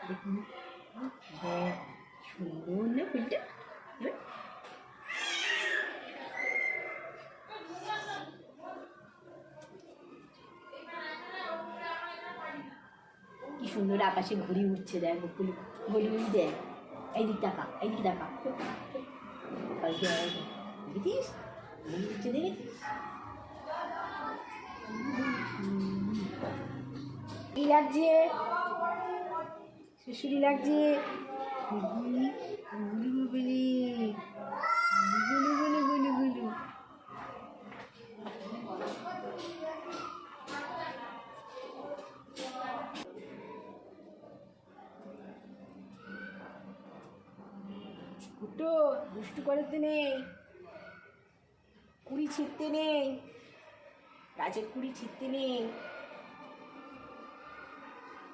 দেখুন, হ্যাঁ, সুন্দর না ফুলটা? কি সুন্দর আকাশে ঘুড়ি উঠছে, দেখো ফুল ঘুড়ি দেখ। এইদিক টাকা, এইদিক টাকা, দেখেছিস ঘুড়ি উঠছে, দেখেছিস? কি লাগছে? শুশুরি লাগছে। গুলি গুলি গুলি গুলি গুলি গুলি। কুটো দুষ্টু করতে নেই, কুড়ি ছিঁড়তে নেই, গাছের কুড়ি ছিঁড়তে নেই।